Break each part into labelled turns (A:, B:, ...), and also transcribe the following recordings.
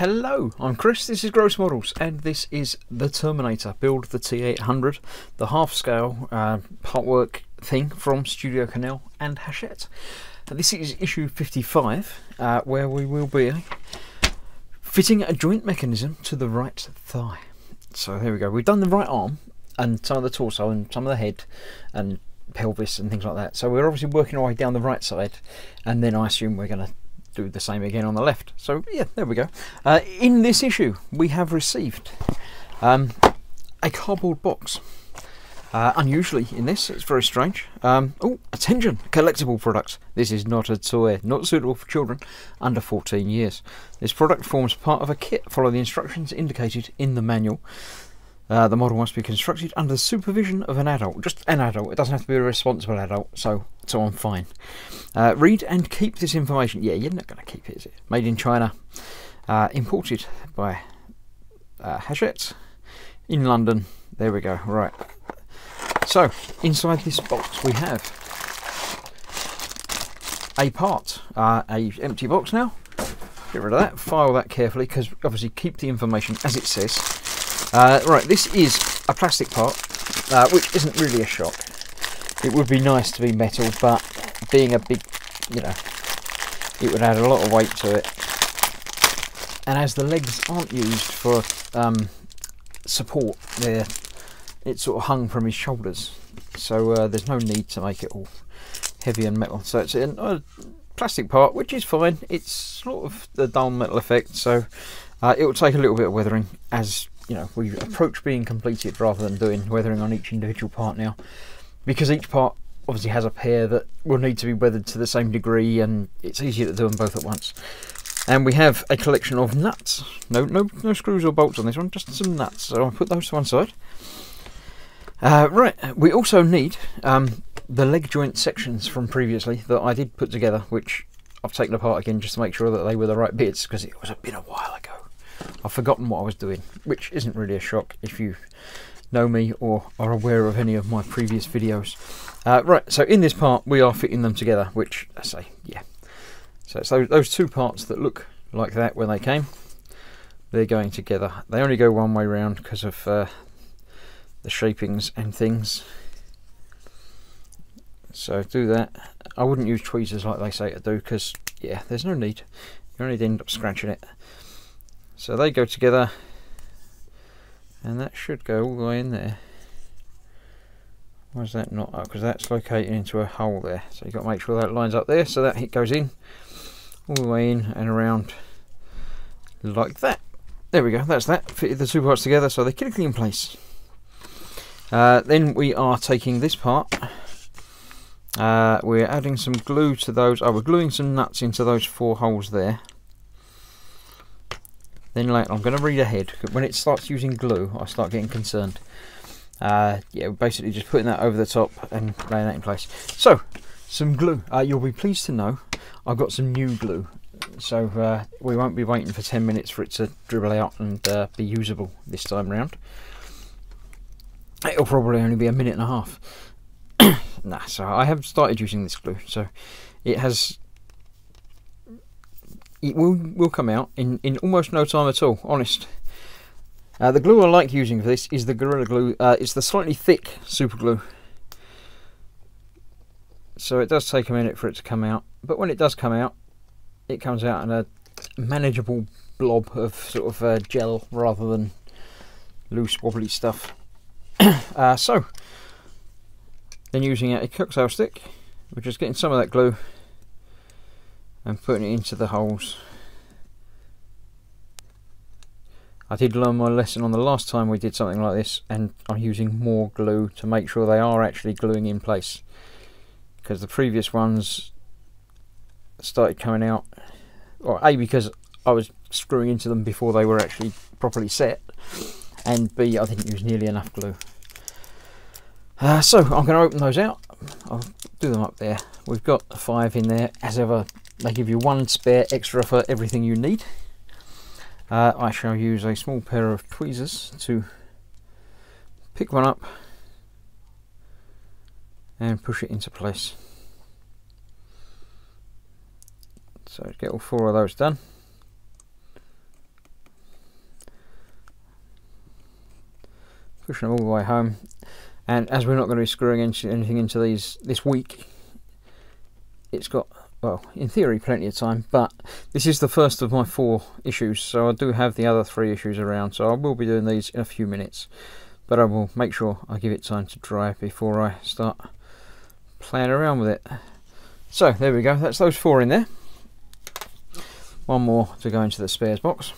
A: Hello, I'm Chris, this is Gross Models, and this is the Terminator, build the T800, the half-scale artwork thing from Studio Canal and Hachette. This is issue 55, where we will be fitting a joint mechanism to the right thigh. So there we go, we've done the right arm, and some of the torso, and some of the head, and pelvis, and things like that. So we're obviously working our way down the right side, and then I assume we're going to do the same again on the left. So yeah, there we go. In this issue we have received a cardboard box. Unusually in this, it's very strange. Oh, attention, collectible product. This is not a toy, not suitable for children under 14 years. This product forms part of a kit. Follow the instructions indicated in the manual. The model must be constructed under the supervision of an adult, just an adult. It doesn't have to be a responsible adult, so I'm fine. Read and keep this information. Yeah, you're not going to keep it, is it? Made in China, imported by Hachette in London. There we go. Right. So inside this box we have a part, a empty box now. Get rid of that. File that carefully because obviously keep the information as it says. Right, this is a plastic part, which isn't really a shock. It would be nice to be metal, but being a big, you know, it would add a lot of weight to it. And as the legs aren't used for support, it's sort of hung from his shoulders. So there's no need to make it all heavy and metal. So it's a plastic part, which is fine. It's sort of the dull metal effect, so it will take a little bit of weathering as you know we approach being completed, rather than doing weathering on each individual part now, because each part obviously has a pair that will need to be weathered to the same degree, and it's easier to do them both at once. And we have a collection of nuts. No screws or bolts on this one, just some nuts. So I'll put those to one side. Right, we also need the leg joint sections from previously that I did put together, which I've taken apart again just to make sure that they were the right bits, because it was been a while ago. I've forgotten what I was doing, which isn't really a shock if you know me or are aware of any of my previous videos. Right, so in this part we are fitting them together, which I say, yeah. So it's those two parts that look like that when they came, they're going together. They only go one way round because of the shapings and things. So do that. I wouldn't use tweezers like they say to do, because yeah, there's no need. You only end up scratching it. So they go together, and that should go all the way in there. Why is that not up? Because that's located into a hole there. So you've got to make sure that lines up there, so that it goes in all the way in and around like that. There we go, that's that. Fitted the two parts together so they're clinically in place. Then we are taking this part. We're adding some glue to those. Oh, we're gluing some nuts into those 4 holes there. Then later, I'm going to read ahead. When it starts using glue, I start getting concerned. Yeah, we're basically just putting that over the top and laying that in place. So, some glue. You'll be pleased to know I've got some new glue. So we won't be waiting for 10 minutes for it to dribble out and be usable this time round. It'll probably only be a minute and a half. Nah, so I have started using this glue. So it will come out in almost no time at all, honest. The glue I like using for this is the Gorilla Glue. It's the slightly thick super glue. So it does take a minute for it to come out, but when it does come out, it comes out in a manageable blob of sort of gel rather than loose wobbly stuff. So then using a cocktail stick, we're just getting some of that glue and putting it into the holes. I did learn my lesson on the last time we did something like this, and I'm using more glue to make sure they are actually gluing in place, because the previous ones started coming out, or A, because I was screwing into them before they were actually properly set, and B, I didn't use nearly enough glue. So I'm going to open those out. I'll do them up there. We've got 5 in there. As ever, they give you 1 spare extra for everything you need. I shall use a small pair of tweezers to pick one up and push it into place. So get all 4 of those done. pushing them all the way home. And as we're not going to be screwing anything into these this week, it's got, well, in theory, plenty of time. But this is the first of my 4 issues, so I do have the other 3 issues around. So I will be doing these in a few minutes, but I will make sure I give it time to dry before I start playing around with it. So there we go. That's those 4 in there. One more to go into the spares box.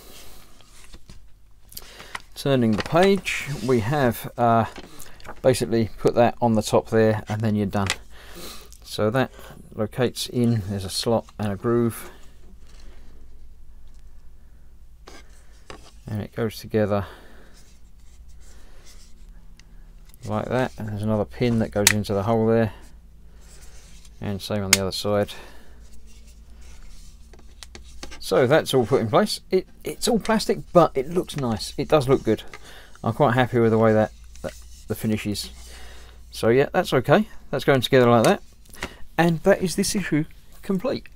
A: Turning the page, we have basically put that on the top there, and then you're done. So that locates in, there's a slot and a groove, and it goes together like that, and there's another pin that goes into the hole there, and same on the other side. So that's all put in place. It's all plastic, but it looks nice. It does look good. I'm quite happy with the way that the finish is. So yeah, that's okay. That's going together like that. And that is this issue complete.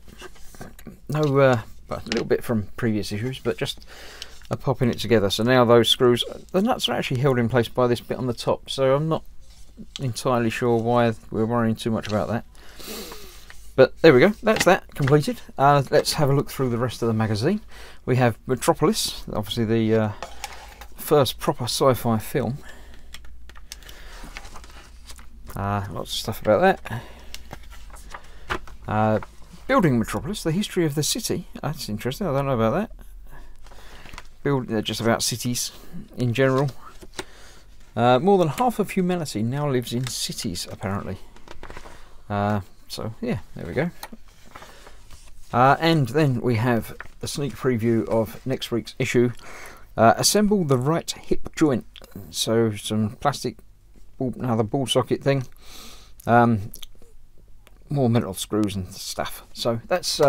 A: No, a little bit from previous issues, but just popping it together. So now those screws, the nuts are actually held in place by this bit on the top. So I'm not entirely sure why we're worrying too much about that. But there we go, that's that completed. Let's have a look through the rest of the magazine. We have Metropolis, obviously the first proper sci-fi film. Lots of stuff about that. Building Metropolis, the history of the city. That's interesting, I don't know about that. Just about cities in general. More than half of humanity now lives in cities, apparently. So yeah, there we go. And then we have a sneak preview of next week's issue. Assemble the right hip joint. So some plastic, another ball socket thing. More metal screws and stuff. So that's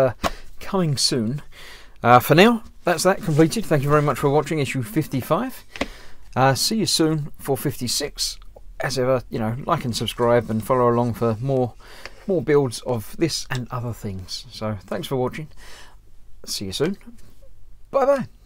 A: coming soon. For now, that's that completed. Thank you very much for watching issue 55. See you soon for 56. As ever, you know, like and subscribe and follow along for more builds of this and other things. So thanks for watching. See you soon. Bye bye.